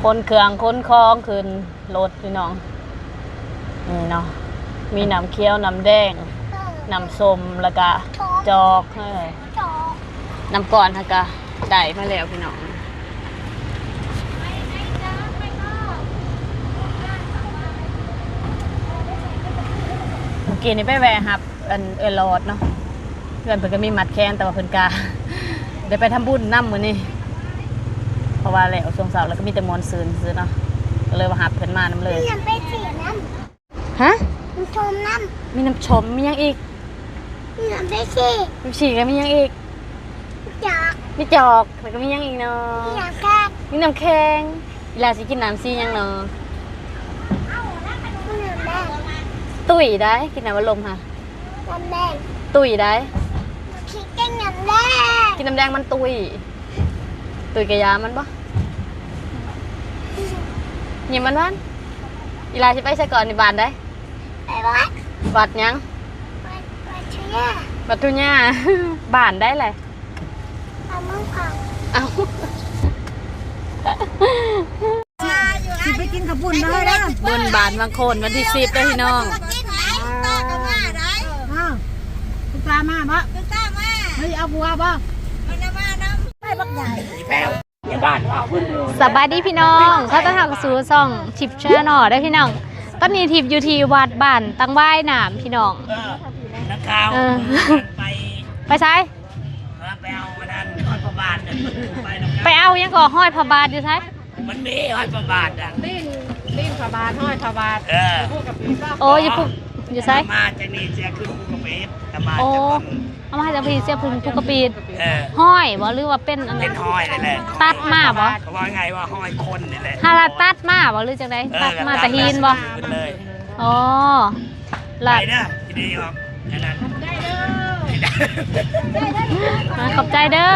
คนเครื่องคนคลองขึ้นรถพี่น้องนี่เนาะมีน้ำเคี้ยวน้ำแดงน้ำส้มแล้วก็จอกน้ำก่อนค่ะก็ได้มาแล้วพี่น้องเมื่อกี้นี่ไปแวะครับเออรอดเนาะเพื่อนเพิ่นก็มีมัดแขนแต่ว่าเพิ่นกาได้ไปทำบุญน้ำมื้อนี้เพราะว่าแล้วช่วงเช้าแล้วก็มีแต่มวลซืนซื้อเนาะก็เลยว่าหับเพิ่นมาน้ำเลยมีน้ำไปสีน้ฮะำน้ำชมน้มีน้ำชมมียังอีกำมีน้ำไปสี น้ำฉีกแล้วมียังอีกจอกมีจอกแล้วก็มียังอีกเนาะมีน้ำแข็งมีน้ำแข็งเวลาสิกินน้ำซียังเนาะมีน้ำแดงตุ๋ยได้กินน้ำวัดลมค่ะน้ำแดงตุ๋ยได้คิดกันน้ำแดงกินน้ำแดงมันตุ๋ยกระยามันปะหยิบมันบ้านเวลาสิไปใส่ก่อนในบ้านได้ไปวัดวัดยังวัดชุย่าวัดทุญ่าบ้านได้เลยเอามือของเอาสิไปกินขับบุญเลยนะบุญบานบางคนวันที่10ได้พี่น้องคุณตามาบ่เฮ้ยเอาบัวบ่ไม่บักใหญ่สบายดีพี่น้องเขาต้องทำสู่ซ่องทิปแชร์หน่อได้พี่น้องตอนนี้ทิปอยู่ที่วัดบ้านตั้งว่ายน้ำพี่น้องนักข่าวไปใช้ไปเอาด้านห้อยพระบาทไปเอายังก่อห้อยพระบาทอยู่ใช่มันมีห้อยพระบาทอ่ะดิ้นพระบาทห้อยพระบาทโอ้ยปุ๊บอยู่ใช่มาจากนี่เสียขึ้นภูกระเบนมาโอ้เอามาจากพี่เสียพึ่งภูกระปีดห้อยบ่หรือว่าเป็นอะไรเป็นห้อยเลยแหละตัดมาบ่เขาว่าไงว่าห้อยคนนี่แหละฮาราตัดมาบ่หรือจังไดตัดมาแต่หินบ่อ๋อไปเด้อที่ดีออกนั้นขอบใจเด้อ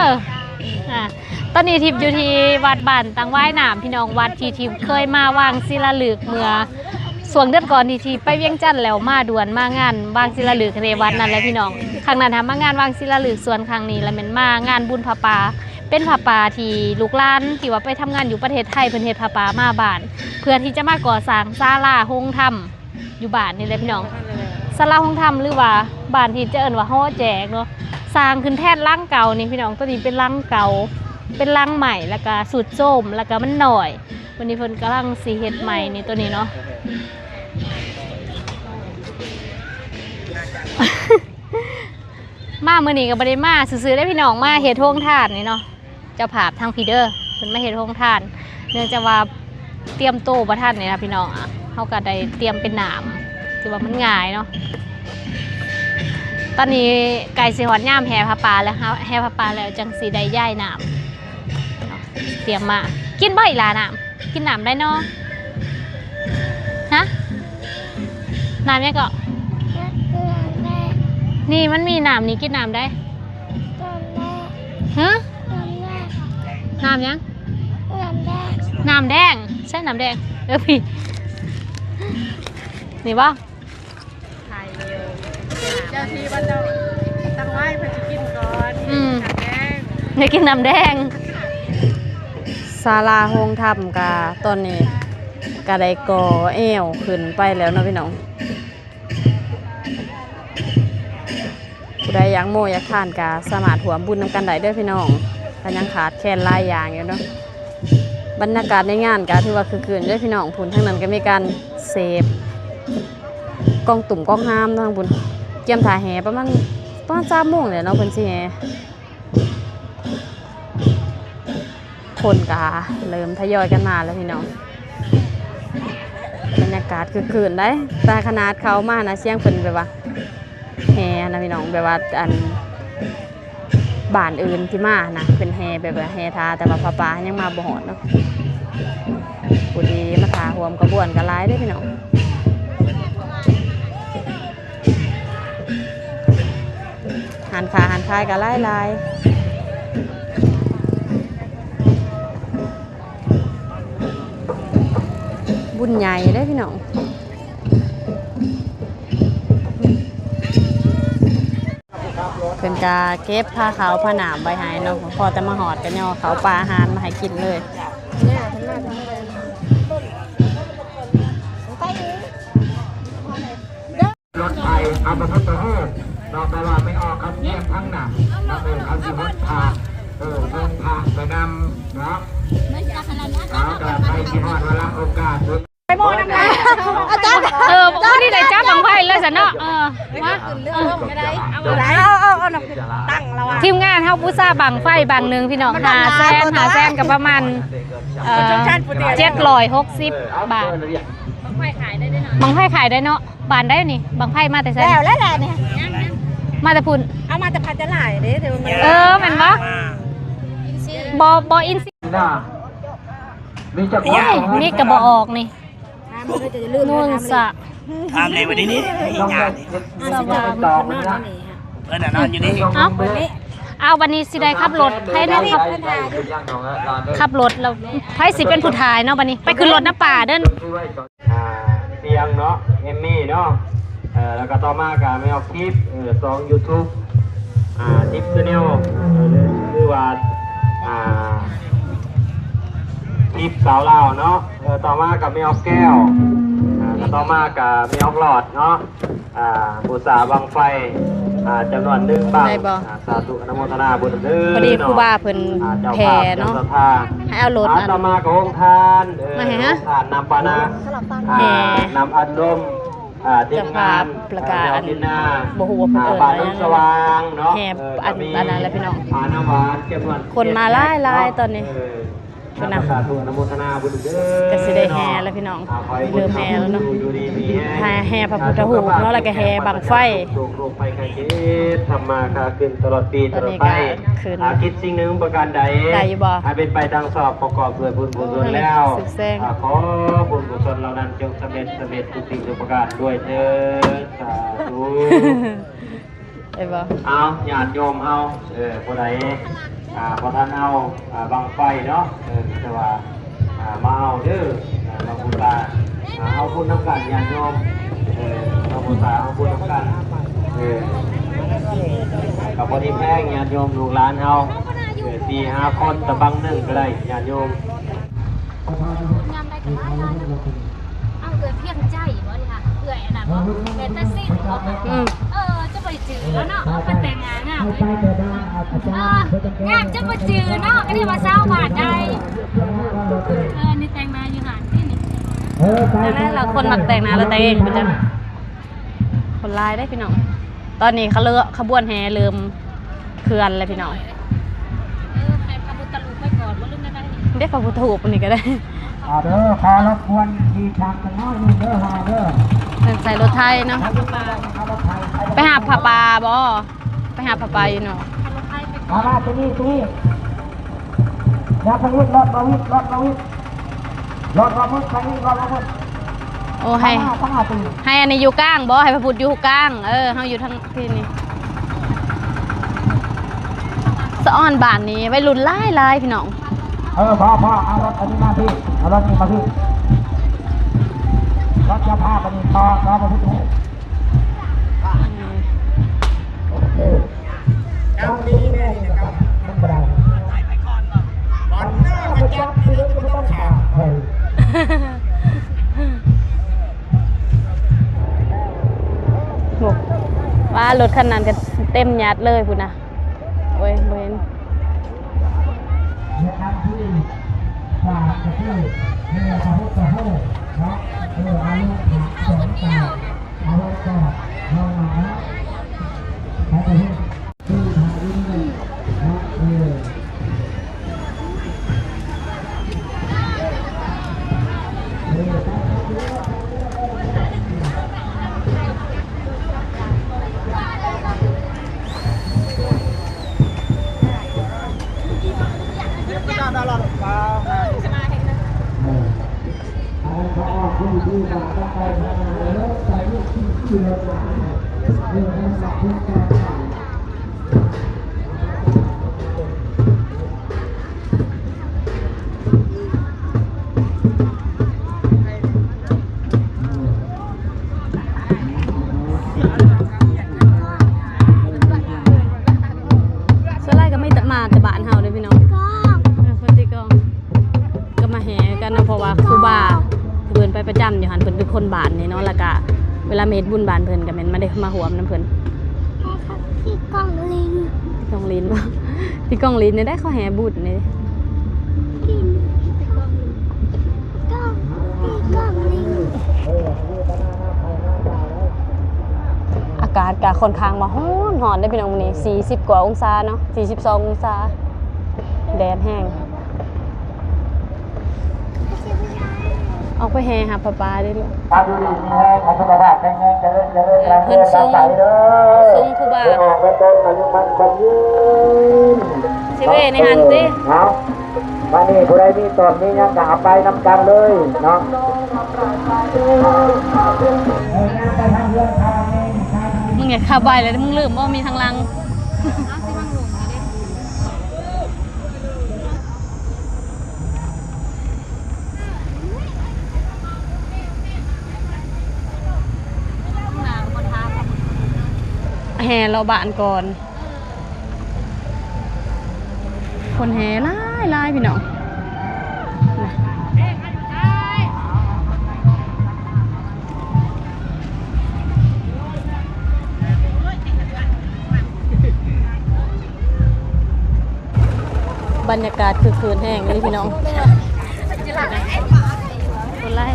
ตอนนี้ทิพย์อยู่ที่วัดบ้านตั้งว่ายน้ำพี่น้องวัดที่ทิพย์เคยมาวางศิลาฤกษ์เมื่อส่วนเดือนก่อนที่ไปเวียงจันทร์แล้วมาด่วนมางานวางศิลาฤกษ์ในวัดนั่นแหละพี่น้องครั้งนั้นทำมางานวางศิลาฤกษ์ส่วนครั้งนี้แล้วเป็นมางานบุญผาป่าเป็นผาป่าที่ลูกหลานที่ว่าไปทำงานอยู่ประเทศไทยเพิ่นเฮ็ดผาป่ามาบ้านเพื่อที่จะมาก่อสร้างศาลาโฮงธรรมอยู่บ้านนี่แหละพี่น้องศาลาโฮงธรรมหรือว่าบ้านที่จะเอิ้นว่าฮ้อแจกเนาะสร้างขึ้นแทนลังเก่านี่พี่น้องตัวนี้เป็นลังเก่าเป็นลังใหม่แล้วก็สุดโทรมแล้วก็มันหน่อยวันนี้เพิ่นกำลังสิเฮ็ดใหม่นี่ตัวนี้เนาะมาเมื่อนี้กับบริมาซื้อได้พี่น้องมาเฮ็ดโฮงทานนี่เนาะเจ้าภาพทางพีเดอร์เพิ่นมาเฮ็ดโฮงทานเนื่องจากว่าเตรียมโต๊ะประทัดนี่นะพี่น้องเฮาก็ได้เตรียมเป็นหนามที่ว่ามันง่ายเนาะตอนนี้ไก่สิฮอดยามแห่ผ้าป่าแล้วครับแห่ผ้าป่าแล้วจังสิได้ย้ายหนามเตรียมมากินบ่อีหล่ะหนามกินหนามได้เนาะฮะหนามยังก็นี่มันมีน้ำนี่กินน้ำได้ฮะน้ำยังน้ำแดงใช่น้ำแดงพี่นี่ป่ะเจ้าที่บ้านเจ้าตั้งไว้เพื่อจะกินก่อนน้ำแดงจะกินน้ำแดงศาลาโฮงธรรมกาตอนนี้กาได้ก่อเอวขึ้นไปแล้วนะพี่น้องผู้ใดอยากโมอยากทานกาสามารถหัวบุญนำกันได้เด้อพี่น้องกันยังขาดแค่ลายอย่างอยู่เนาะบรรยากาศในงานกาถือว่าคือคืนเด้อพี่น้องผุนทั้งนั้นก็มีการเสพกองตุ่มกองห้ามทางบุญเกี่ยมถ่ายแห่ประมาณ3 โมงเลยเนาะเพิ่นสิแห่คนกาเริ่มทยอยกันมาแล้วพี่น้องบรรยากาศคือคืนได้แต่ขนาดเขามานะเสียงเพิ่นแบบว่าแห่นะพี่น้องแบบว่าบ้านอื่นที่มานะเป็นแห่แบบแห่ทาแต่ว่าพระป่ายังมาบ่ฮอดเนาะผู้ดีมาทาห่วมกระบวนกันหลายเด้อพี่น้องหันขาหันคายกันหลายบุญใหญ่เด้อพี่น้องเพิ่นกาเก็บผ้าขาวผ้าหนามใบหายเนาะพอแต่มาหอดกันเนาะเขาปลาอาหารมาให้กินเลย ไปโมน้ำลายอาจารย์ บ่ได้ได้จับบังไฟเลยซะเนาะมา ไม่ได้เอาตั้งแล้วอ่ะ ทีมงานเฮาผู้ซ่าบังไฟบังหนึงพี่น้องหาแสนกับประมาณ760 บาทบังไฟขายได้เนาะบานได้นี่บังไฟมาแต่ไส แล้วแหละเนี่ย มาแต่พุ่น เอามาแต่พันจะหลายเด้เดี๋ยวมัน แม่นบ่อินซีมีกระบอกออกนี่นู่นสะ ทำในวันนี้นี่งาน สว่าง เพื่อนนอนอยู่นี่ เอาวันนี้สิได้ขับรถให้ได้ขับรถแล้วไผสิเป็นผู้ถ่ายเนาะวันนี้ไปขึ้นรถน้ำป่าเด้อ เตียงเนาะเอมมี่เนาะแล้วก็ต่อมากับไม่ออกคลิป2 YouTube ทิปชาแนลคือว่าคลิปสาวลาวเนาะต่อมากับไม่ออกแก้วก็ต่อมากับไม่ออกหลอดเนาะบูชาบังไฟจำนวน1 บาทสาธุอนุโมทนาบุญเด้อ พอดีครูบาเพิ่นแผ่เนาะให้เอารถ ต่อมากับองค์ทานทานนำปานะนำอันดมทีมงานประกาศ ดินนา บ่ฮู้ว่าเพิ่นเอิ้น ป่าน้ำสว่างเนาะ แห่อันนั้นแหละพี่น้อง ป่าน้ำหวานจำนวน คนมาหลายๆตอนนี้ คุณนะสาธุอนุโมทนาบุญเด้อ ก็สิได้แห่แล้วพี่น้องเริ่มแห่แล้วเนาะแห่พระพุทธรูปเนาะแล้วก็แห่บังไฟ โรคภัยไข้เจ็บทำมาค้าขึ้นตลอดปีตลอดไปคิดสิ่งหนึ่งประการใดให้เป็นไปดังสอบประกอบด้วยบุญกุศลแล้วขอบุญกุศลเหล่านั้นจงสำเร็จทุกสิ่งทุกประการด้วยเถิดสาธุ ได้บ่ เอาญาติโยมเอาผู้ใดพอท่านเอาบังไฟเนาะแต่ว่ามาเอาเด้อมาบูชาเอาบุญน้ำกันญาติโยมมาบูชาเอาบุญน้ำกันกับพอดีแพงญาติโยมลูกหลานเอา4-5 คนตะบังหนึ่งก็ได้ญาติโยม ยามใดก็ได้เอาเอื้อเพียงใจบ่นี่ค่ะเอื้ออันนั้นบ่เป็นตาสิ้นจะไปจื้อแล้วเนาะเอาไปแต่งงานงามเลยงามจะไปจื้อเนาะก็ได้มาเช้าบาทได้นี่แต่งมาอยู่หาดที่นี่นั่นล่ะคนมักแต่งหน้าแล้วแต่งเองบ่จังคนลายได้พี่น้องตอนนี้เขาเลิกขบวนแห่เริ่มเคลื่อนแล้วพี่น้องให้พระพุทธรูปไปก่อนบ่ลืมได้เด็กพระพุทธรูปนี่ก็ได้ เด้อขอรบกวนขี่ช้างกันน้อยนึงเด้อฮาเด้อ เป็นใส่รถไทยเนาะไปหาผ้าปลาบ่ไปหาผ้าปลาอยู่เนาะ มาที่นี่อย่าไปวิ่งรถมาวิ่งรถมาวิ่งรถมาวิ่งไปวิ่งรถมาวิ่ง โอ้ให้อันนี้อยู่กลางบ่ให้พระพุทธอยู่กลางเฮาอยู่ทางที่นี่สะอ้อนบ้านนี้วัยรุ่นหลายๆพี่น้อง พ่อเอารถอันนี้มาพี่เอารถนี้มาพี่รถจะพาไปนี่ต่อมาพี่เอาดีแม่นี่นะครับมันบ่ได้ไปก่อนบ่บอลหน้ามันจับคือมันต้องขาว่ารถคันนั้นก็เต็มยัดเลยพุ่นน่ะโอ้ยบ่เห็นส่วนไรก็ไม่มาแต่บ้านเฮาเด้อพี่น้องคนที่ก็มาแห่กันเนาะเพราะว่าครูบาเพิ่นไปประจำอยู่หั่นเพิ่นเป็นคนบ้านนี่เนาะแล้วก็เวลาเฮ็ดบุญบ้านเพิ่นก็แม่นมาได้มาร่วมนำเพิ่น ที่กล้องลิง พี่กองลิ้นบ่พี่กองลิ้นเนี่ยได้เขาแห่บุญนี่ กิน ากาศก็ค่อนข้างว่าร้อนได้พี่น้องมื้อนี้40กว่าองศาเนาะ42องศาแดดแห้งออกไปแห่หาปลาได้ลูกเพิ่นทรงผู้บ่าวสิเวในหันติมานี่ผู้ใดมีตอนนี้ยังกะเอาไปนำกันเลยเนาะมึงอย่าขับไปเลยมึงลืมว่ามีทางลังแห่เราบานก่อนคนแห่ไล่พี่น้องบรรยากาศคือคืนแห้งเลยพี่น้องคนไล่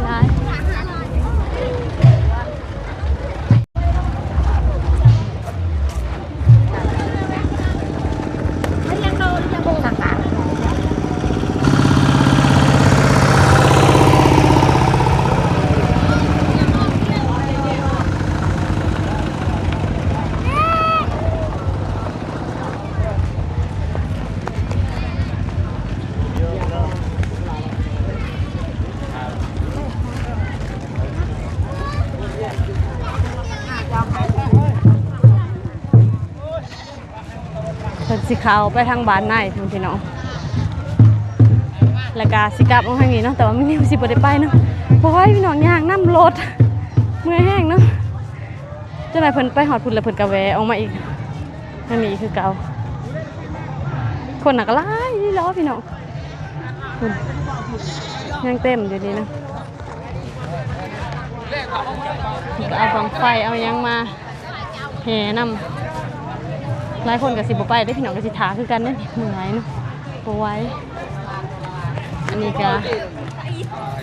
เพิ่นสิเข้าไปทางบ้านในพี่น้องแล้วก็สิกลับมาทางนี้เนาะแต่ว่ามื้อนี้สิบ่ได้ไปเนาะเพราะว่าพี่น้องย่างน้ำรถเมื่อยแห้งเนาะจังได๋เพิ่นไปฮอดพุ่นแล้วเพิ่นก็แวะออกมาอีกทางนี้คือเก่าคนน่ะก็หลายนี่ล้อพี่น้องยังเต็มอยู่นี่นะก็เอาบังไฟเอายังมาแห่นำหลายคนก็สิบ่ไปได้พี่น้องก็สิถาคือกันนั่นเหนื่อยเนาะบ่ไหวอันนี้ก็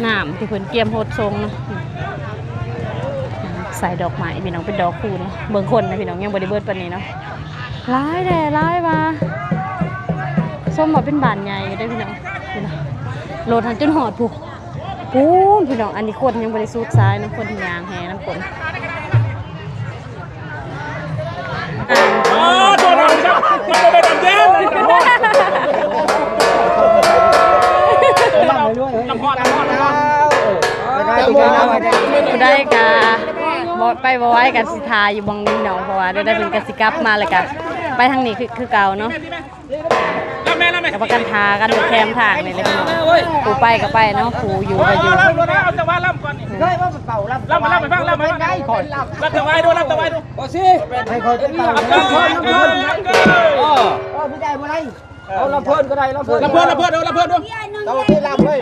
น้ำที่เพิ่นเตรียมโฮดทรงเนาะใส่ดอกไม้พี่น้องเป็นดอกคูณเบิ่งคนนะพี่น้องยังบ่ได้เบิดปานนี้เนาะหลายแด่หลายว่าส้มบ่เป็นบ้านใหญ่ได้พี่น้องโลดทันจนหอดพุปูนพี่น้องอันนี้คนยังบ่ได้สูดซ้ายนะคนที่ยางแห่น้ำฝนตัวเราจ้ะมันจะไปทำเย็นลำพอดได้กะไปบ่ไว้กันสิทาอยู่บางนี้เนาะเพราะว่าได้เป็นกสิกลับมาเลยกะไปทางนี้คือเก่าเนาะกับประกันทากันแคมทางนี่เลยพี่น้องปูไปก็ไปเนาะปูอยู่ก็อยู่เอาแต่ว่าล่ำก่อนนี่เฮ้ยว่าเป่าล่ำไปฟังล่ำไปฟังล่ำตะไว้ดูล่ำตะไว้ดูโอ้สิให้คอยเป็นเป่าพี่ได้บ่ได้เอาลำเพิ่นก็ได้ลำเพิ่นดูลำเพิ่นดูเราที่ลำเลย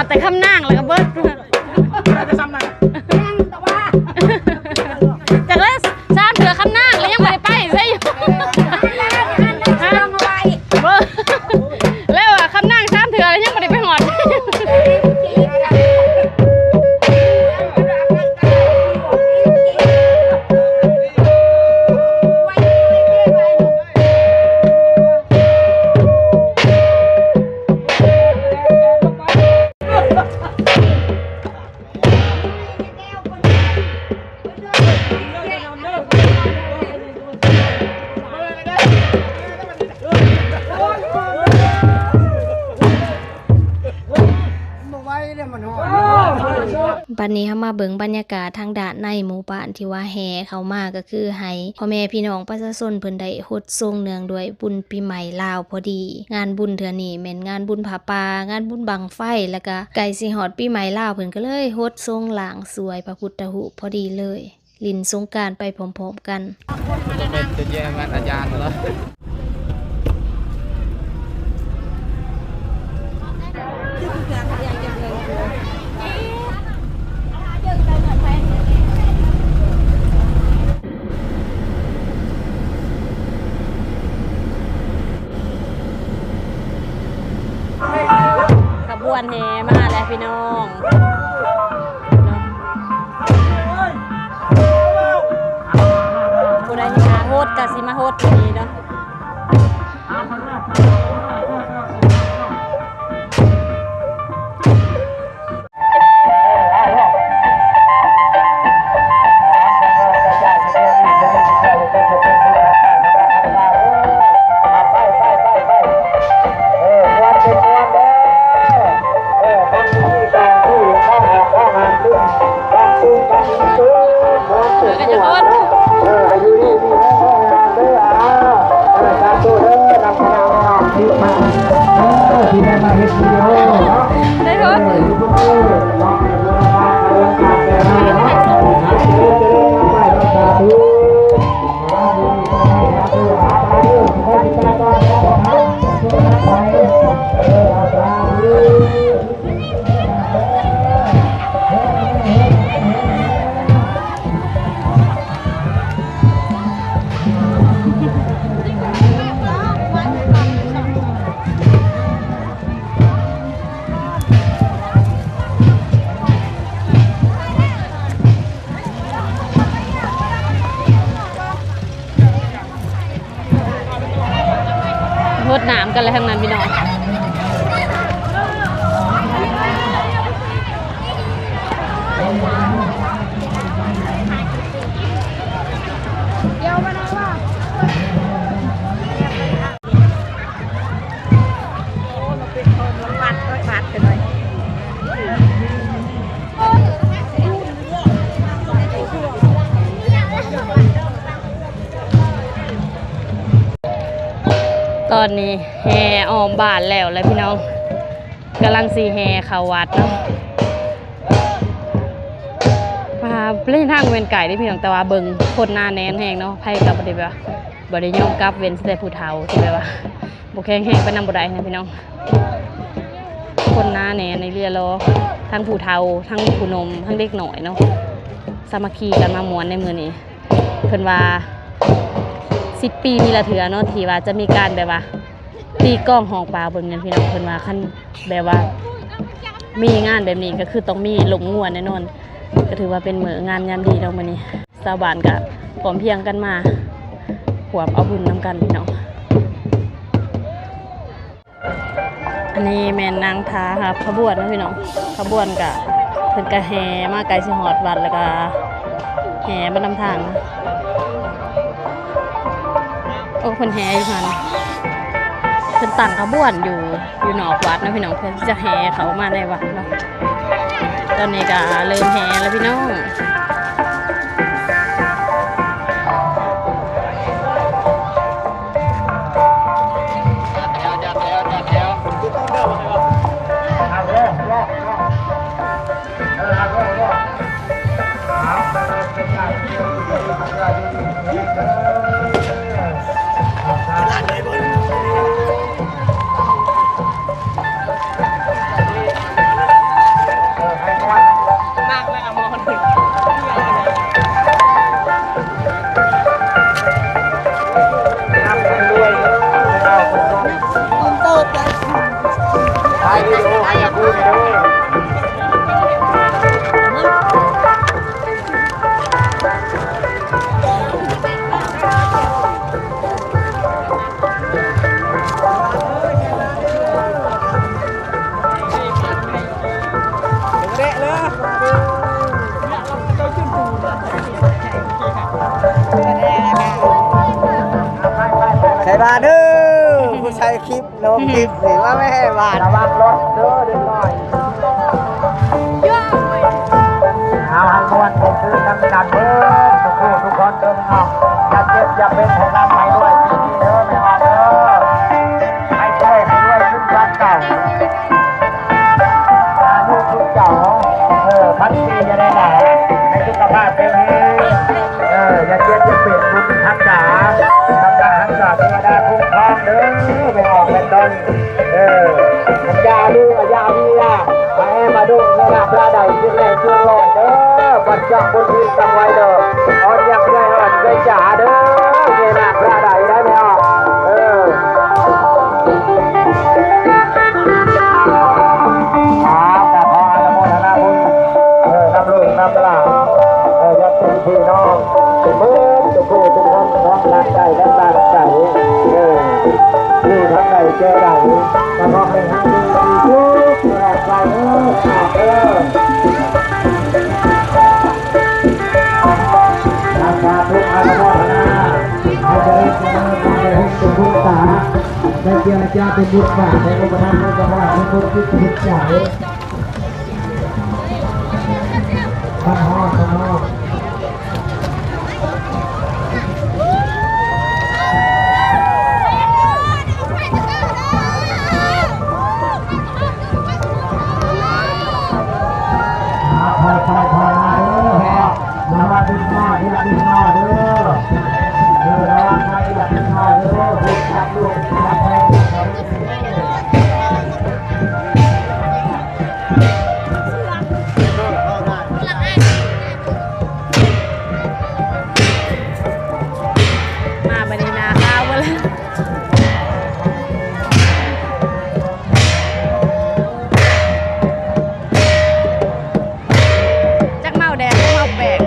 แต่คำนั่งแล้วก็เบิดจะซ้ำนั่งจากนั้นซ้ำเถื่อคำนั่งแล้วยังไม่ไปใช่อยู่แล้วคำนั่งซ้ำเถื่อแล้วยังไม่ไปหอด บัดนี้เฮามาเบิ่งบรรยากาศทางด้านในหมู่บ้านที่ว่าแห่เข้ามาก็คือให้พ่อแม่พี่น้องประชาชนเพิ่นได้ฮดทรงเนื่องด้วยบุญปีใหม่ลาวพอดีงานบุญเทื่อนี้แม่นงานบุญผาป่างานบุญบังไฟแล้วก็ไก่สิฮอดปีใหม่ลาวเพิ่นก็เลยฮดทรงหลางสวยพระพุทธรูปพอดีเลยลินสงกรานต์ไปพร้อมๆกันจะแย่งานอาจารย์เหรอขบวนแห่มาแล้วพี่น้องผู้ใดที่มาโฮดก็สิมาโฮดที่นี่เนาะได้รถรถน้ำกันเลยทั้งนั้นพี่น้องตอนนี้แห่อ้อมบ้านแล้วเลยพี่น้องกำลังสีแห่เข้าวัดเนาะมาเล่นทางเวนไก่ได้พี่น้องแต่ว่าเบิ่งคนหน้าแน่นแห้งเนาะไพ่กับบริแบบบริยอมกับเวนแต่ผู้เฒ่าที่แบบว่าบุกแห้งไปนำบุได้นะพี่น้องคนหน้าแน่ในเรือรอทั้งผู้เฒ่าทั้งผู้นมทั้งเด็กหน่อยเนาะสามัคคีกันมามวนในมือนี้เพิ่นว่า10 ปีมีละเถือเนาะที่ว่าจะมีการแบบว่าตีกล้องห้องปลาเบิ่งกันพี่น้องเพิ่นว่าคันแบบว่ามีงานแบบนี้ก็คือต้องมีหลงงัวแน่นอนก็ถือว่าเป็นมื้องานยามดีเนาะมื้อนี้ชาวบ้านก็พร้อมเพรียงกันมาหวมเอาบุญนำกันพี่น้องอันนี้แม่นนางทาครับขบวนนะพี่น้องขบวนก็เพิ่นก็แห่มาไกลสิฮอดวัดแล้วก็แห่มานำทางโอ้คนแห่อยู่พันเพิ่นตั้งขบวนอยู่นอกวัดนะพี่น้องเพิ่นจะแห่เขามาในวัดเนาะตอนนี้ก็เริ่มแห่แล้วพี่น้องบาทเด้อผู้ชายคลิปลงคลิปหรือว่าไม่ให้บาทระวังรถเด้อเด็กน้อย เอาให้มวนเป็นคือกันกันเด้อทุกคนเด้อพี่น้องอย่าเจ็บอย่าเป็นให้ร่ำให้ด้วยดีๆเด้อพี่น้องเด้อให้ช่วยให้ด้วยขึ้นบ้านเก่าอายุทุกเจ้าพันปีจะได้หนาให้สุขภาพเป็นอย่าเจ็บอย่าเป็นบุญทักษาทักษะทักษะเทวดาคุ้มครองเด้อไปออกเป็นต้นยาลูกยาวีล่ะมาดูเงินปลาใดที่แรงเชื่อลอยเด้อปัจจัยบนพื้นจำไว้เด้ออ่อนยังไงอ่อนใจจ๋าเด้อเงินปลาใดได้ไหมอ่ะแต่พออนุโมทนาบุญนำลูกนำหลานยัดเป็นพี่น้องเมื่อทุกคนทุกคนน้องรักใจและตาใจนี่ทั้งใดเจอใดแต่พอเป็นทั้งนี้ยุบแรงใจราคาทุกอนุโมทนาให้เจริญเจริญให้สุขภาพได้เจรจาเป็นบุญบาปในอุปถัมภ์ในจังหวัดในคนที่จิตใจข้างห้องข้างห้องคอยมาเด้อมาว่าดิ้นหน้าดิ้นหน้าเด้อระวังใครดิ้นหน้าเด้อลูกจับลูกจับแทงมาบันนี้นาข้าวเลยจักเมาแดงจักเมาแปง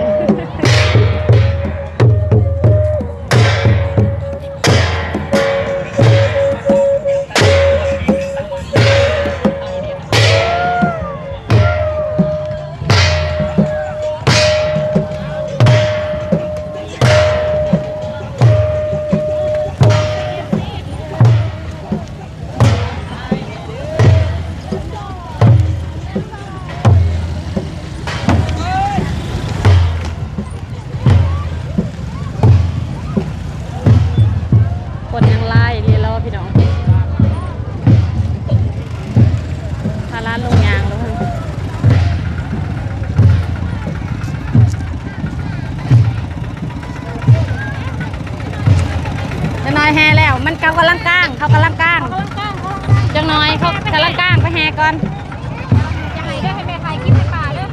คนยังไล่เรียนแล้วพี่น้องพาร้านลงยางแล้วจังน้อยแห่แล้วมันกำลังกลางเขากำลังกลางจังน้อยเขากำลังกลางไปแห่ก่อนจะให้ด้วยให้แม่ถ่ายคลิปในป่าด้วย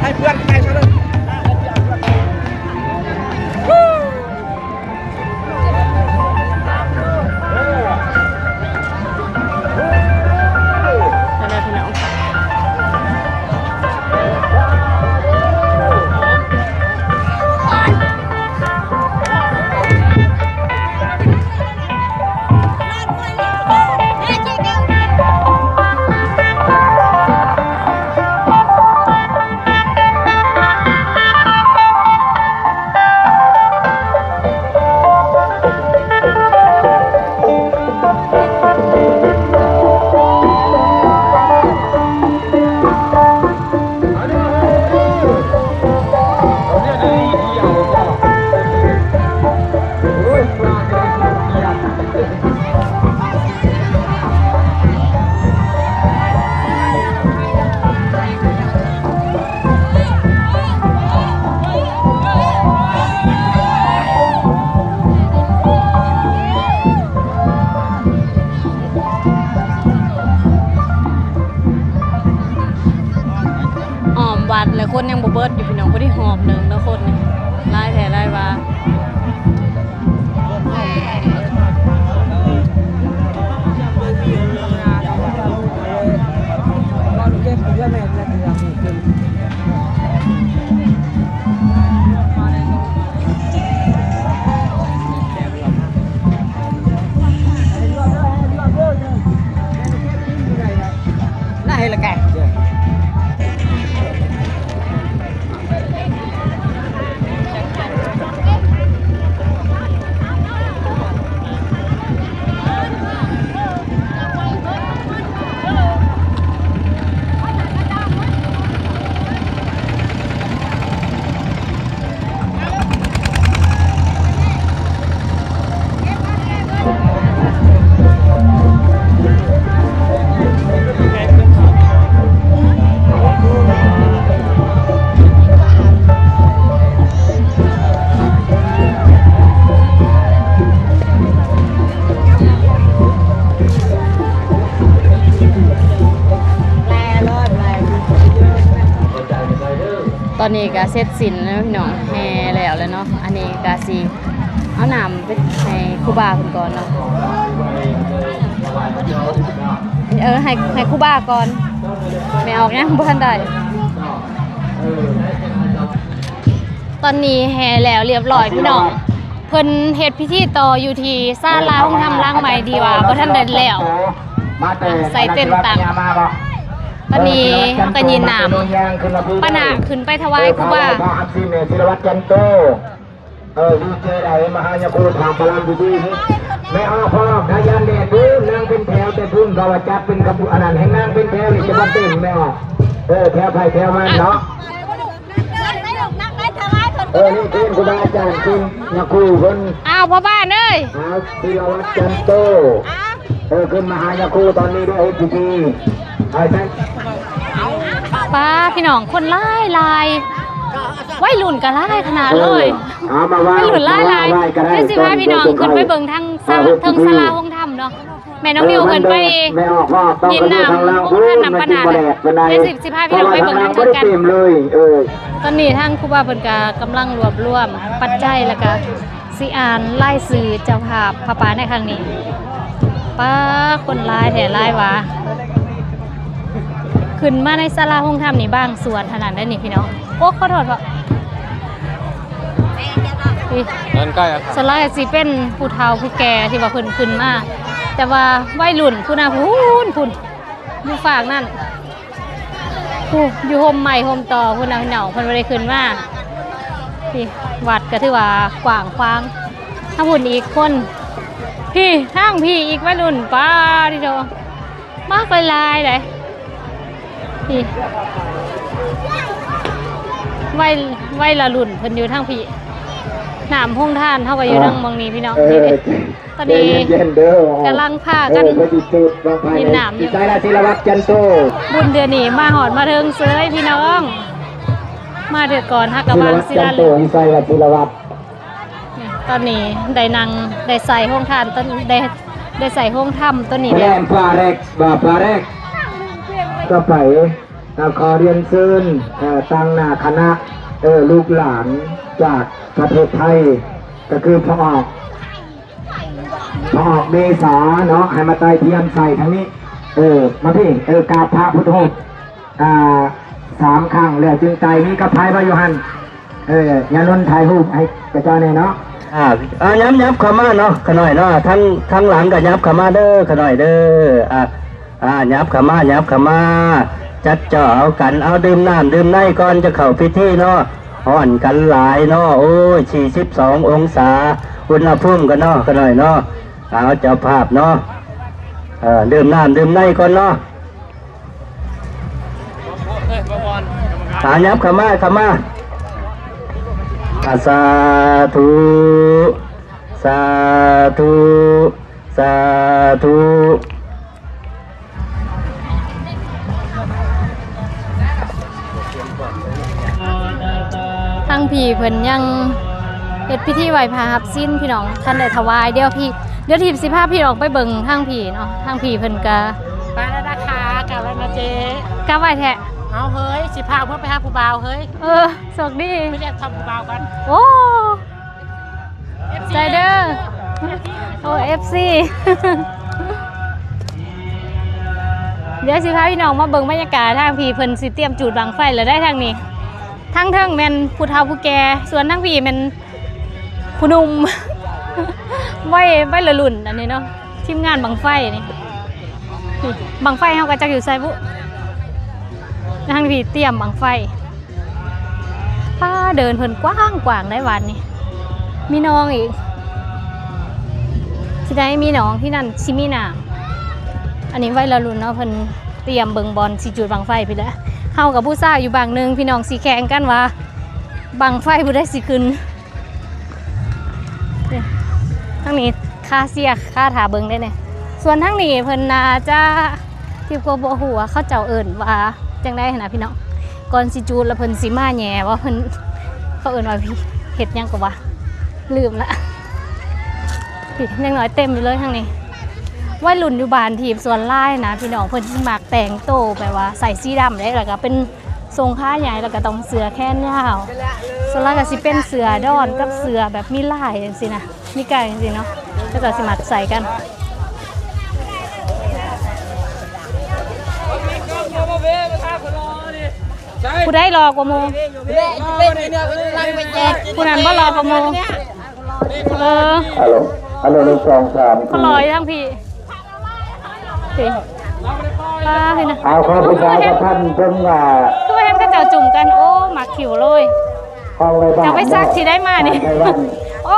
ให้เพื่อนใครชนะ แล้วพี่น้องวันเลยคนยังบ่เบิดอยู่พี่น้องก็ได้หอบหนึ่งแล้วคนนี่ไล่แท้ไล่ว่า อนนี้ก็เสร็จสิ้นแล้วพี่น้องแห่แล้วเนาะอันนี้ก็สิเอาน้ำไปให้ครูบาเพิ่นก่อนเนาะให้ครูบาก่อนไม่ออกยังบ่ทันได้ตอนนี้แห่แล้วเรียบร้อยพี่น้องเพิ่นเฮ็ดพิธีต่ออยู่ที่ศาลาห้องทำล้างใหม่ดีว่าบ่ทันได้แล้วใส่เต็มตังตอนนี้ก็ยินน้ำปะนาขึ้นไปถวายครูบาศิลวัตรจันโตดีเจไดมหายาคูทางพลังดีๆไม่เอาพ่อพยานเด็ดดูนั่งเป็นแถวแต่พุ่นเราจับเป็นกระปุกอันนั้นให้นั่งเป็นแถวนี่จะมาเต็มไม่ออกแถวไปแถวมันเนาะนี่ขึ้นครูบาอาจารย์ขึ้นยาคูคนอ้าวพ่อบ้านเอ้ยศิลวัตรจันโตขึ้นมหายาคูตอนนี้ด้วยดีป้าพี่น้องคนไล่วัยรุ่นก็ไล่ขนาดเลยวัยรุ่นไล่นี่สิพาพี่น้องขึ้นไปเบิ่งทางศาลาห้องธรรมเนาะแม่น้องนิวขึ้นไปยินน้ำห้องท่านนำปนานี่สิพาพี่น้องไปเบิ่งทางกันตอนนี้ทางครูบาเพิ่นก็กำลังรวบรวมปัจจัยแล้วก็สิอ่านไล่สื่อเจ้าภาพพระป่าในครั้งนี้ป้าคนไล่แถไล่วะขึ้นมาในศาลาห้องธรรมนี่บ้างส่วนขนาดได้นี่พี่น้องโอ้ขอโทษเพราะนั่นใกล้อ่ะสลายสิเป็นผู้เฒ่าผู้แก่ที่ว่าเพิ่นขึ้นมาแต่ว่าวัยรุ่นผู้น่ะพูนอยู่ฝากนั่นผู้อยู่โฮมใหม่โฮมต่อผู้น่ะเหนาเพิ่นบ่ได้ขึ้นมาพี่วัดก็ถือว่ากว้างขวางถ้าพูดอีกคนพี่ทางพี่อีกวัยรุ่นป้าที่โตมากหลายๆเลยพี่วัยละรุ่นเพิ่นอยู่ทางพี่น้ำห้องท่านเท่ากับอยู่ทางมองนี้พี่น้องตอนนี้กำลังพากันยินน้ำอยู่ศิลวัตรจันโตบุญเดือนนี้มาหอดมาเทิงเสื้อพี่น้องมาเดือดก่อนฮักกะบาลศิลาฤกษ์ตอนนี้ได้นางได้ใส่ห้องท่านต้นได้ใส่ห้องถ้ำต้นนี้เนี่ยปลาแรกก็ไปขอเรียนเชิญตั้งหน้าคณะลูกหลานจากประเทศไทยก็คือพอออกเมษาเนาะให้มาไต่เทียมใส่ทั้งนี้มาพี่กราบพระพุทธรูป3 ครั้งแล้วจึงไต่นี้กับไทยพระโยฮันยานนท์ถ่ายรูปให้กระจายเนี่ยเนาะยับขามาเนาะขน่อยเนาะทั้งหลังกับยับขามาเด้อขน่อยเด้อยับขามาจัดเจ้าเอากันเอาดื่มน้ำดื่มในก่อนจะเข้าพิธีเนาะห่อนกันหลายเนาะโอ้ย42 องศาอุณหภูมิกันเนาะขน่อยเนาะเอาเจ้าภาพเนาะดื่มน้ำดื่มในก่อนเนาะยับขามาสาธุทางพี่เพิ่นยังเฮ็ดพิธีไหว้พระรับศีลพี่น้องท่านได้ถวายเดี๋ยวทีมสิพาพี่น้องไปเบิ่งทางพี่เนาะทางพี่เพิ่นก็ไปแล้วนะคะกลับแล้วนะเจ๊ กลับไว้แท้เอาเฮ้ยสิพาเพื่อนไปหาผู้บ่าวเฮ้ยโชคดีไม่เรียกทำผู้บ่าวกันโอ้ใจเด้อโอ้ FC เดี๋ยวสิพาพี่น้องมาเบิ่งบรรยากาศทางพี่เพิ่นสิเตรียมจุดบังไฟแล้วได้ทางนี้ทางเทิงแม่นผู้เฒ่าผู้แก่ส่วนทางพี่แม่นผู้หนุ่มไว้ละรุ่นอันนี้เนาะทีมงานบังไฟนี่บังไฟเฮาก็จักอยู่ไสบุทางพี่เตรียมบังไฟป้าเดินเพิ่นกว้างได้วันนี้มีน้องอีกสิได้มีน้องที่นั่นสิมีน้ำอันนี้ไว้ละรุ่นเนาะเพิ่นเตรียมเบิ่งบอลสิจุดบังไฟพี่ละเฮากับผู้ซ่าอยู่บางนึงพี่น้องสิแข่งกันว่าบังไฟผู้ได้สิขึ้นทางนี้ค่าเสียค่าถาเบิ่งได้เนี่ยส่วนทางนี้เพิ่นน่าจะที่กบ่ฮู้ว่าเขาเจ้าเอิ้นว่าจังได๋นะพี่น้องก่อนสิจูดแล้วเพิ่นสิมาแหย่ว่าเพิ่นเขาเอิ้นว่าพี่เฮ็ดหยังก็ว่าลืมละพี่ยังน้อยเต็มอยู่เลยทางนี้วัยรุ่นอยู่บ้านทีบส่วนลายนะพี่น้องเพิ่นสิมักแต่งโตแบบว่าใส่สีดำได้แล้วก็เป็น ทรงขาใหญ่แล้วก็ต้องเสือแค่ยาวส่วนล่างก็สิเป็นเสือดอนกับเสือแบบมีลายจังซี่นะมีไก่จังซี่เนาะก็จะสิมัดใส่กันผู้ได้รอกว่าโมผู้นั้นบ่รอกว่าโมฮัลโหล1 2 3เขาลอยทั้งพี่พี่ป้าพี่นะ เอาขอประชาสัมพันธ์เพิ่นว่า คือเห็นเขาเจ้าจุ่มกันโอ้หมักขิวเลย ห้องไว้บ้าน จะไปซักที่ได้มานี่โอ้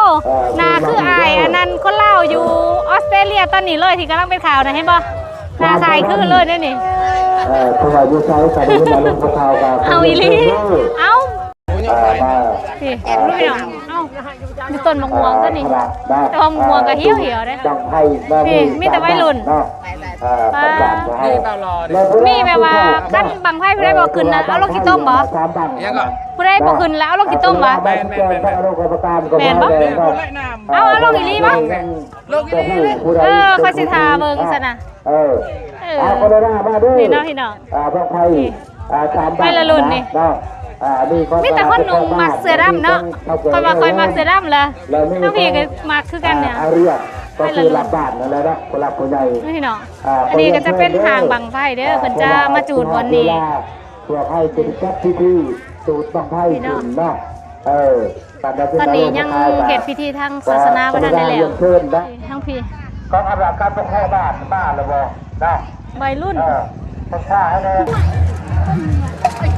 นาคืออายอันนั้นคนเล่าอยู่ออสเตรเลียตอนนี้เลยที่กำลังเป็นข่าวนะเห็นบ่นาคายคือเลยเนี่ยนี่เพราะว่าอยู่ไสก็ได้มาลงข่าวกับเอาอีหลีเอามา พี่รู้ไหมเนาะเอาอยู่ต้นมะม่วงตัวนี้แต่ว่ามะม่วงก็เหี่ยวๆได้พี่มีแต่วัยรุ่นมีแบบว่าขั้นบังไพ่ผู้ใดบ่ขึ้นนะเอาลงกี่ต้มบ่ผู้ใดบ่ขึ้นแล้วเอาลงกี่ต้มบ่แม่นบ่เอาลงอีหลีบ่เขาสิทาเบิ่งซะนะเอาคนละมาด้วย นี่เนาะพี่น้องบังไพ่ไปละรุ่นนี่มีแต่คนหนุ่มมักเสื้อดำเนาะคนมาคอยมักเสื้อดำเลยทั้งพี่ก็มักคือกันเนี่ยก็คือหลับบ้านนั่นแหละนะคนหลับคนใหญ่พี่น้องอันนี้ก็จะเป็นทางบังไฟเด้อเพิ่นจะมาจูดวันนี้ตัวไพ่เป็นแก๊ปที่จูดบังไพ่จุดเนาะตอนนี้ยังเฮ็ดพิธีทางศาสนาบ่ทันได้แล้วทั้งพี่กองอำนาจการปกครองบ้านแล้วบ่นะวัยรุ่นต้องฆ่าให้เลย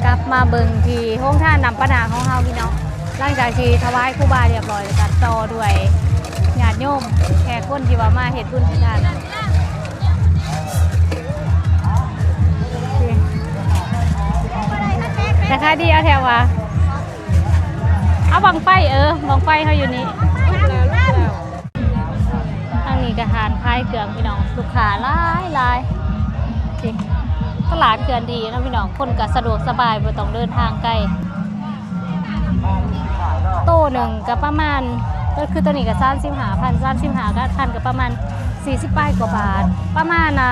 กลับมาเบิ่งที่โฮงท่านำปนาของเฮาพี่น้องหลังจากที่ถวายครูบาเรียบร้อยแล้วก็ต่อด้วยญาติโยมแขกคนที่ว่ามาเฮ็ดบุญที่นั่นนะคะดีเอาแถวว่าเอาบังไฟบังไฟเขาอยู่นี่ทางนี้ก็หารคล้ายเกลืองพี่น้องลูกค้าหลายตลาดเกลือนดีนะพี่น้องคนก็สะดวกสบายไม่ต้องเดินทางไกลโต้หนึ่งก็ประมาณก็คือตัวนี้ก็35,000ก็คันก็ประมาณ40ป้ายกว่าบาทประมาณ52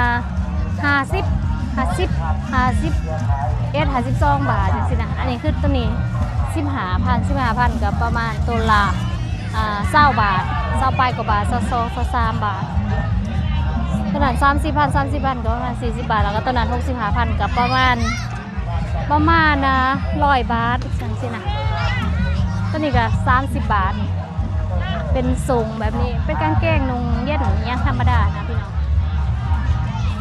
บาทจังซี่นะอันนี้คือตัวนี้15,000ก็ประมาณตัวละ20 บาท20ป้ายกว่าบาท22 23 บาทตัวนั้น30,000ก็ประมาณ40 บาทแล้วก็ตัวนั้น65,000ก็ประมาณ100 บาทจังซี่นะตัวนี้ก็30 บาทเป็นทรงแบบนี้เป็นกางเกงนุ่งเย็นอย่างธรรมดานะพี่น้อง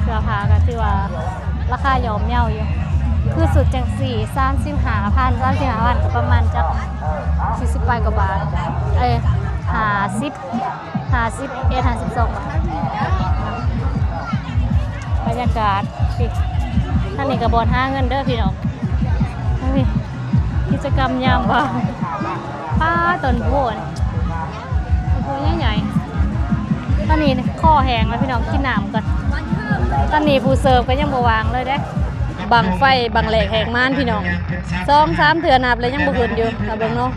เสื้อผ้าก็ถือว่าราคาย่อมเยาอยู่คือสุดจัง35,000ก็ประมาณจัก40 ปลายกว่าบาท52 บาทบรรยากาศท่านนี่กับบอลหาเงินเด้อพี่น้องนี่กิจกรรมยามว่างป้าต้นโพใหญ่ๆตอนนี้ข้อแห้งแล้วพี่น้องกินน้ำก่อนตอนนี้ผู้เสิร์ฟก็ยังบ่วางเลยเด้บังไฟบังแหลกแหกม่านพี่น้อง2-3 เถื่อนับเลยยังบ่ขึ้นอยู่ถ้าเบิ่งเนาะ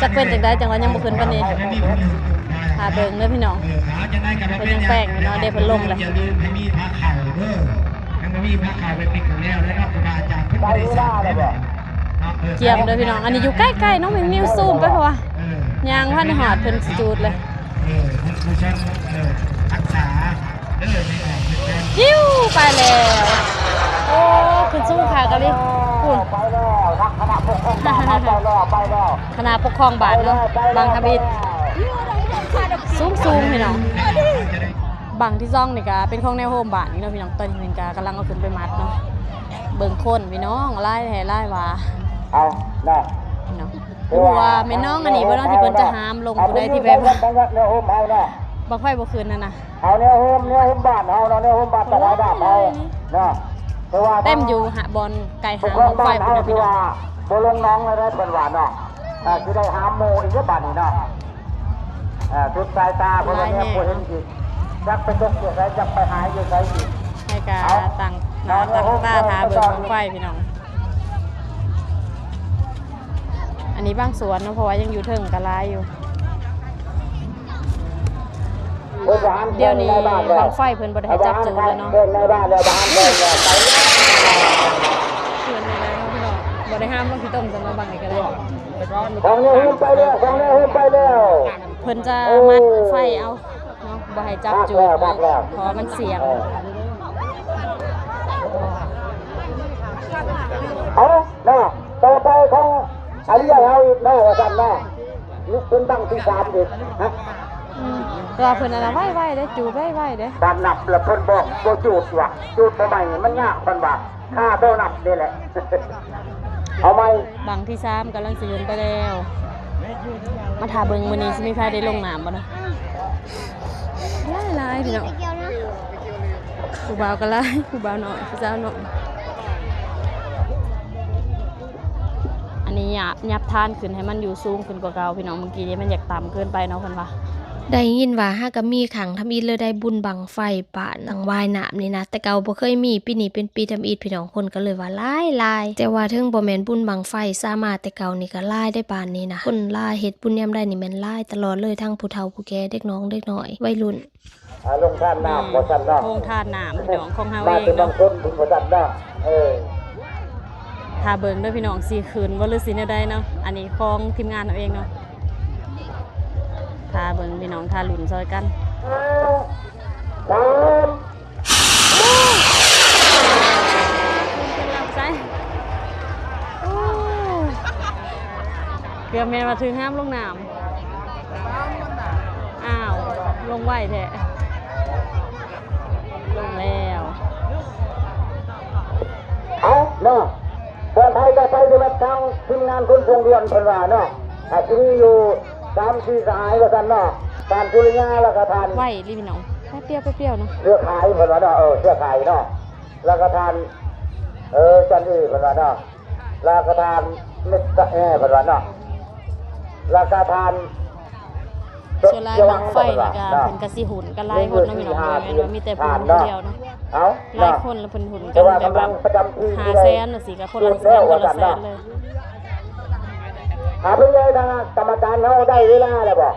จักเป็นจังได๋จังว่ายังบ่ขึ้นปานนี้ถ้าเบิ่งเด้อพี่น้องเพิ่นยังแป้งอยู่เนาะเด้เพิ่นลงเลยเกียมเด้อพี่น้องอันนี้อยู่ใกล้ๆน้องมิวนิวซูมไปเพราะว่ายางพันหอดเพิ่นจูดเลยยิ้วไปแล้วโอ้คุณสู้ค่ะกะลิคุณคณะปกครองบาทเนาะบางทบิดสูงพี่น้องบางที่ซ่องนี่ก็เป็นของแนวโฮมบาทนี่เนาะพี่น้องตอนนี้ก็กำลังเอาขึ้นไปมัดเนาะเบิ่งคนพี่น้องไล่แห่ไล่ว่าเอาได้เนาะว่าแม่น้องอันนี้บ่น้องที่เพิ่นจะหามลงผู้ใดที่แบบบ่ค่อยบ่คืนนั่นน่ะเอาแนวโฮมบ้านเอาแนวโฮมบ้านแต่ละบ้านเอาเนาะเต็มอยู่หาบอลไก่หางบังไฟพุ่นน่ะพี่น้องบ่ลงน้องเลยได้เพิ่นว่าเนาะสิได้หามหมู่อีกเด้อบัดนี้เนาะทุกสายตาเพิ่นว่าบ่เห็นอีกจักไปตกอยู่ไสจักไปหายอยู่ไสอีกให้กะตั้งตาทาเบิ่งบังไฟพี่น้องอันนี้บางสวนเนาะเพราะว่ายังอยู่เทิงกะลายอยู่เดี๋ยวนี้บังไฟเพิ่นบ่ได้ให้จับจูดแล้วเนาะเดินในบ้านแล้วบ้านเดินไปเพื่อนในแล้วพี่น้อง บ่ได้ห้ามลงที่ต้มจะมาบังไหนก็ได้ ของเนี่ยขึ้นไปแล้วของเนี่ยขึ้นไปแล้ว เพิ่นจะมัดไฟเอาเนาะบ่ให้จับจุดเพราะมันเสี่ยง เอาหน้าต่อไปของอันนี้เอาอีกแม่ว่าสั่นแม่นี่เป็นตั้งที่3อีกฮะ ตัวเพิ่นอะไรไหวเด้จูบไหวเด้ การนับแล้วเพิ่นบอกบ่จูดว่ะจูดบ่ใหม่มันยากเพิ่นว่าค่าตัวนับนี่แหละ เอาไหม บังที่3กำลังสิขึ้นไปแล้วมาถ่าเบิ่งมื้อนี้สิมีใครได้ลงน้ำบ่เนาะหลายๆพี่น้อง เกี่ยวนะ ผู้บ่าวก็หลายผู้บ่าวน้อยผู้สาวน้อยอันนี้ยับทานขึ้นให้มันอยู่สูงขึ้นกว่าเก่าพี่น้องเมื่อกี้นี้มันอยากต่ำเกินไปเนาะเพิ่นว่าได้ยินว่าหากก็มีขังทำอีทเลยได้บุญบังไฟป่านตังวายน้ำนี่นะแต่เก่าบ่เคยมีปีนี้เป็นปีทำอีทพี่น้องคนก็เลยว่าหลายแต่ว่าถึงบ่แม่นบุญบังไฟสามารถแต่เก่านี่ก็หลายได้ปานนี้นะคนหลายเฮ็ดบุญยามใดนี่แม่นหลายตลอดเลยทั้งผู้เฒ่าผู้แก่เด็กน้องเด็กน้อยวัยรุ่น ลงท่านน้ำบ่สั่นเนาะ โครงทานน้ำพี่น้องของเฮา บ้าน เอง เป็นบาง เนาะ คนถึงบ่สั่นเนาะถ้าเบิ่งด้วยพี่น้องสีคืนว่าฤาษีเนี่ยได้เนาะอันนี้ของทีมงานเอาเองเนาะถ้าเบิ่งพี่น้องถ้าหลุนซอยกันเกือบแม่นมาถึงห้ามลงน้ำอ้าวลงไหวแท้ลงแล้ว เอาเนาะปลอดภัยไปด้วยทางทีมงานคนทรงเดือนเพิ่นว่าเนาะอาจจะมีอยู่3-4สายว่าซั่นเนาะการจุลยาแล้วก็ทาน ไหวรีพี่น้องแป๊บเดียวเนาะ เสื้อขายเพิ่นว่าเนาะเสื้อขายเนาะแล้วก็ทานจันทร์เพิ่นว่าเนาะแล้วก็ทานเม็ดกะแอเพิ่นว่าเนาะแล้วก็ทาน ส่วนลายบังไฟนี่ก็เพิ่นก็สิหุ่นกันหลายคนเนาะพี่น้องแม่นว่ามีแต่ผู้คนเดียวเนาะ เอา หลายคนแล้วเพิ่นหุ่นกันแบบ500,000น่ะสิก็คนละแสนคนละแสนเลย หาเพิ่นเลยทางกรรมการเฮาได้เวลาแล้วบ่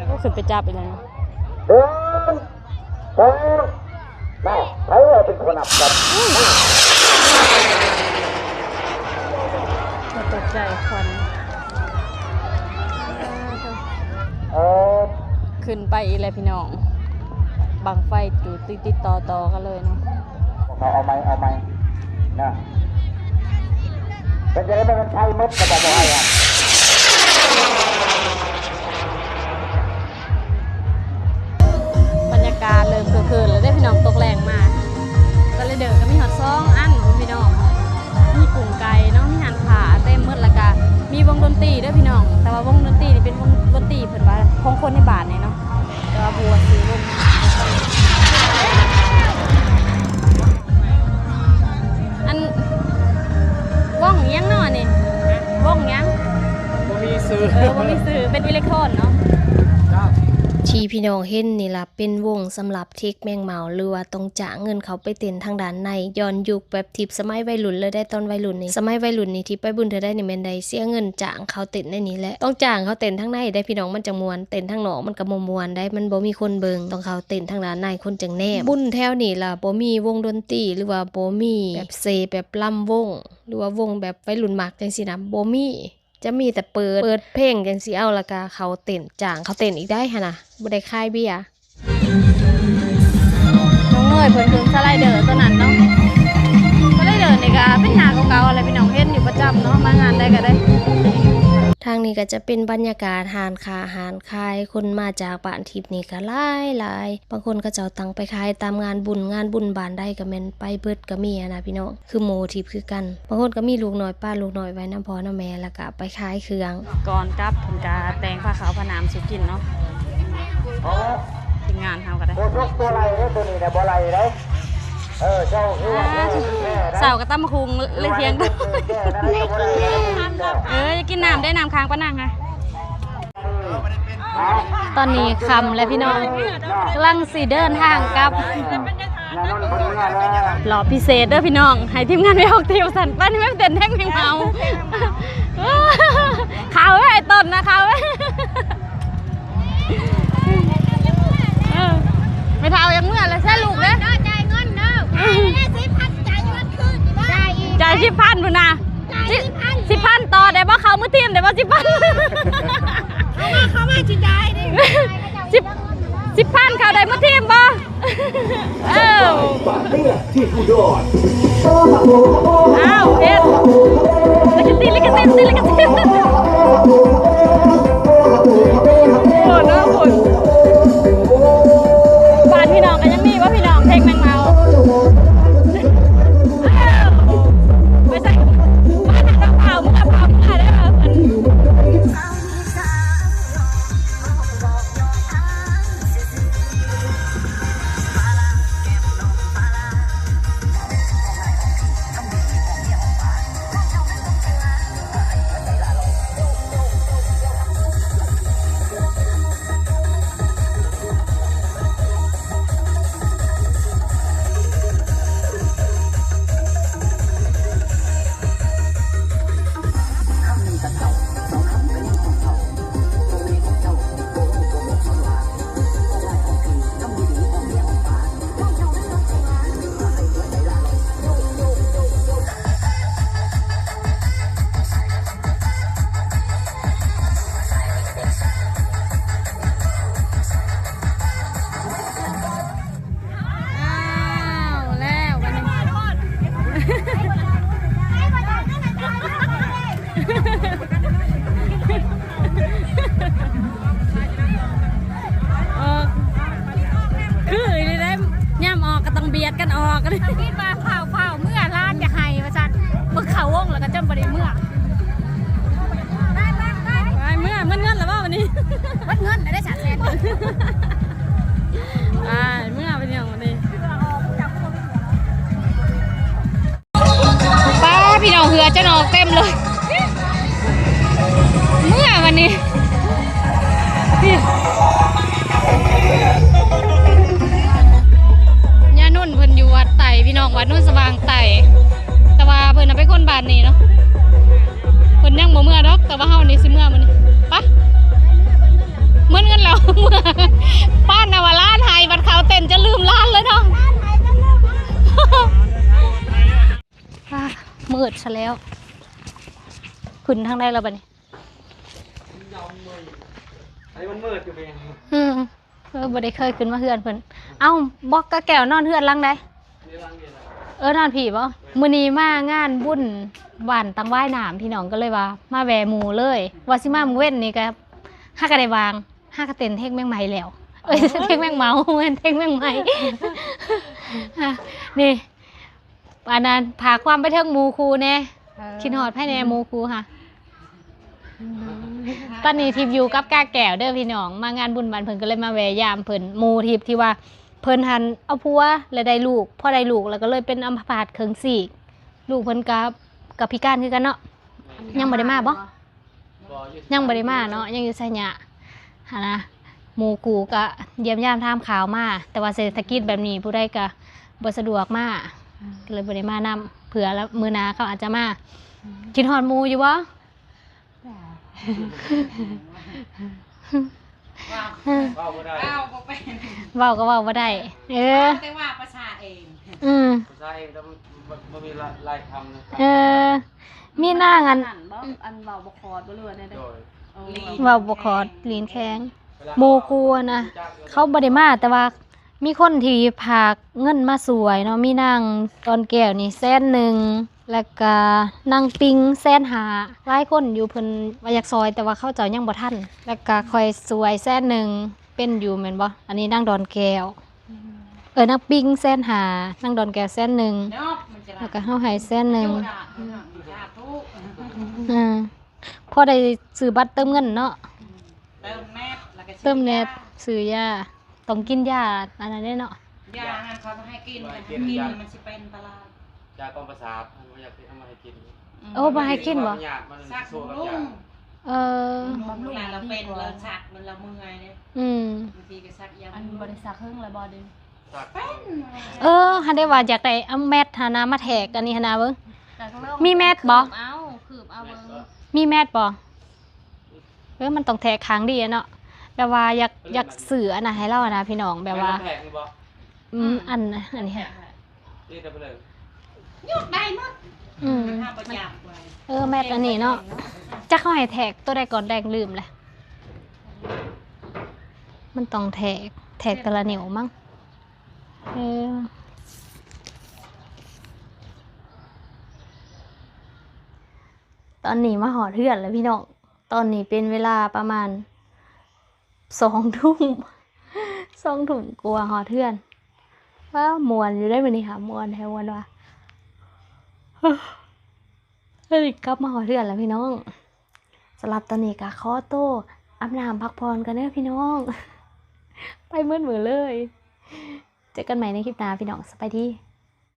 ก็ขึ้นไปจับอีกแล้ว เดินสองมาใครเป็นคนนับครับ ตกใจควันขึ้นไปอีกแล้วพี่น้องบังไฟจูติดต่อกันเลยเนาะ เอาไหมนะเป็นจะได้ไม่เป็นไทยมดกระบอกให้อ่ะ บรรยากาศเริ่มคืนแล้วได้พี่น้องตกแรงมากก็เลยเดินก็มีหอดซองอันพี่น้องมีกลุ่มไก่เนาะมีหันขาเต็มมืดละกามีวงดนตรีด้วยพี่น้องแต่ว่าวงดนตรีนี่เป็นวงดนตรีเพิ่นว่าของคนในบ้านเนี่ยเนาะแต่ว่าบัวซื้อวงอันว่องยังเนาะนี่ว่องยังบ่มีซื้อเป็นอิเล็กโทรนเนาะที่พี่น้องเห็นนี่ล่ะเป็นวงสำหรับเทคแมงเมาหรือว่าต้องจ่าเงินเขาไปเต้นทางด้านในย้อนยุคแบบทิพสมัยวัยรุ่นเลยได้ตอนวัยรุ่นนี่สมัยวัยรุ่นนี่ที่ไปบุญเธอได้นี่แม่นได้เสียเงินจ่างเขาเต้นในนี้แหละต้องจ่างเขาเต้นทางในได้พี่น้องมันจังมวนเต้นทางนอกมันก็บ่ม่วนได้มันบ่มีคนเบิ่งต้องเขาเต้นทางด้านในคนจังแนบบุญแถวนี่ล่ะบ่มีวงดนตรีหรือว่าบ่มีแบบเซแบบลำวงหรือว่าวงแบบวัยรุ่นมักจังซี่นะบ่มีจะมีแต่เปิดเพลงจังสิเอาละกาเขาเต้นจ่างเขาเต้นอีกได้หั่นน่ะบ่ได้คายเบียร์น้องน้อยเพิ่นคือสไลเดอร์ตัวนั้นเนาะสไลเดอร์นี่ก็เป็นหน้าเก่าๆอะไรพี่น้องเห็นอยู่ประจำเนาะมางานได้ก็ได้ทางนี้ก็จะเป็นบรรยากาศหานค้าหานขายคนมาจากบ้านทิพย์นี่ก็หลายบางคนก็จะเอาตังไปขายตามงานบุญบ้านใดก็แม่นไปเบิดก็มีนะพี่น้องคือหมู่ทิพย์คือกันบางคนก็มีลูกน้อยป้าลูกน้อยไว้น้ำพ่อน้ำแม่แล้วก็ไปขายเครื่องก่อนกลับเพิ่นก็แต่งผ้าขาวผ้าน้ำสุกินเนาะทีมงานเฮาก็ได้ โบทุกตัวไรเนี่ยตัวนี้เนี่ยบ่ไรเลยเจ้าคือว่าสาวก็ตำบักหุ่งเลยเพียงจะกินน้ำได้น้ำค้างปะนั่งค่ะตอนนี้ค่ำแล้วพี่น้องกำลังสิเดินทางกลับหล่อพิเศษเด้อพี่น้องให้ทีมงานไปออกทีมสันป้านี่ไม่เต้นแท่งเพลงเมาข่าวไว้ไอ้ต้นนะข่าวไว้ไม่เท่ายังเมื่อเลยใช่ลูกเลยจ่ายเงินเด้อจ่าย 10,000พุ่นน่ะ10,000ต่อได้บ่เขามือทีมได้บ่10,000เข้ามาจิได้ดิ 10,000เขาได้มือทีมบ่อ้าวเด็ดลิขสิทธิ์โอ้น้องคุณบ้านพี่น้องกันยังมีว่าพี่น้องเพลงแมงเมาไม่ใช่บ้านทางเผามึงเอาเผาได้ไหมกันออกกันคิดมาเผาเมื่อร้านจะให้มาจัดเมื่อเขาวงแล้วก็จำบริเมื่อเมื่อเงินหรือเปล่าวันนี้วัดเงินได้ฉันแทนเมื่อเป็นอย่างวันนี้ป้าพี่น้องเหือจะนอกเต็มเลยเมื่อวันนี้เพิ่นอยู่วัดไต่พี่น้องวัดนุ่นสว่างไต่แต่ว่าเพิ่นน่ะเป็นคนบ้านนี้เนาะเพิ่นยังบ่เมื่อดอกแต่ว่าเฮานี่สิเมื่อมื้อนี้ปะเมื่อเงินแล้วเมื่อป้านน่ะว่าร้านไห้บัดเขาเต้นจะลืมร้านเลยเนาะมืดซะแล้วขึ้นทางใดแล้วบัดนี้ไอ้มันมืดอยู่เป็นบ่ได้เคยขึ้นมาเฮือนเพิ่นเอ้าบอกกะแก้วนอนเฮือนหลังใดนอนผีบ่มื้อนี้มางานบุญบ้านตังว่ายน้ำพี่น้องก็เลยว่ามาแวะหมู่เลยว่าสิมามื้อเว้นนี่ก็ฮักก็ได้วางฮักก็เต้นเทคแมงไหม้แล้วเทคแมงเมาเทคแมงไหม้นี่อันนั้นพาความไปเทิงหมู่ครูแน่คิดฮอดไผแน่หมู่ครูค่ะตอนนี้ทิพย์อยู่กับกาแก้วเด้อพี่น้องมางานบุญบ้านเพิ่นก็เลยมาแวะยามเพิ่นหมู่ทิพย์ที่ว่าเพิ่นหันเอาผัวแล้วได้ลูกพอได้ลูกแล้วก็เลยเป็นอัมพาตครึ่งซีกลูกเพิ่นกับพิการคือกันเนาะยังบ่ได้มาบ่ยังบ่ได้มาเนาะยังอยู่ไสหยะหั่นนะหมู่กูก็เยี่ยมยามถามข่าวมาแต่ว่าเศรษฐกิจแบบนี้ผู้ใดก็บ่สะดวกมาก็เลยบ่ได้มานำเผื่อแล้วมื้อหน้าเขาอาจจะมาคิดฮอดหมู่อยู่บ่เว้าก็เว้าบ่ได้แต่ว่าภาษาเองภาษาเองแต่มันมีลายคำนะมีหน้างันอันเว้าบ่คอดบ่เลือได้เว้าบ่คอดลีนแข็งโมกูนะเขาบ่ได้มาแต่ว่ามีคนที่พากเงินมาสวยเนาะมีนางตอนแก้วนี่100,000แล้วก็นางปิง150,000หลายคนอยู่เพิ่นว่าอยากซอยแต่ว่าเขาเจ้ายังบ่ทันแล้วก็ค่อยสวย100,000เป็นอยู่แม่นบ่อันนี้นางดอนแก้วนางปิง150,000นางดอนแก้ว100,000แล้วก็เฮาให้100,000พอได้ซื้อบัตรเติมเงินเนาะเติมเน็ตซื้อยาต้องกินยาอันนั้นเนาะยานั้นเขาให้กินมันสิเป็นตลาดยากองประสาทมันอยากเอามาให้กินบ่ให้กินบ่สักลุงบำรุงเราเป็นเราสักมันเราเมื่อยเนี่ยบางทีก็สักยาอันบริษัทเฮิงเลยบ่ดึงหันได้ว่าอยากได้เอาแมทหานามาแทกอันนี้หานาเบิ่งมีแมทบ่เอาคืบเอาเบิ่งมีแมทบ่มันต้องแทกครั้งดีเนาะแบบว่าอยากสื่ออันน่ะให้เรานะพี่น้องแบบว่าอันนี้ฮะยกได้หมด ห้ามประจับไว้ แมทอันนี้เนาะจะเข้าให้แท็กตัวใดก่อนแดงลืมเลยมันต้องแท็กแต่ละนิ้วมั้งตอนนี้มาหอเทือนแล้วพี่น้องตอนนี้เป็นเวลาประมาณ2 ทุ่ม2 ทุ่มกลัวหอเทือนว่ามวนอยู่ได้วันนี้ค่ะมวนแถววันว่าเฮ้ยกลับมาหอเทือนแล้วพี่น้องสำหรับตอนนี้ก็ขอโต้อาบน้ำพักผ่อนกันเด้อพี่น้องไปมืดเลยเจอกันใหม่ในคลิปหน้าพี่น้องสบายดี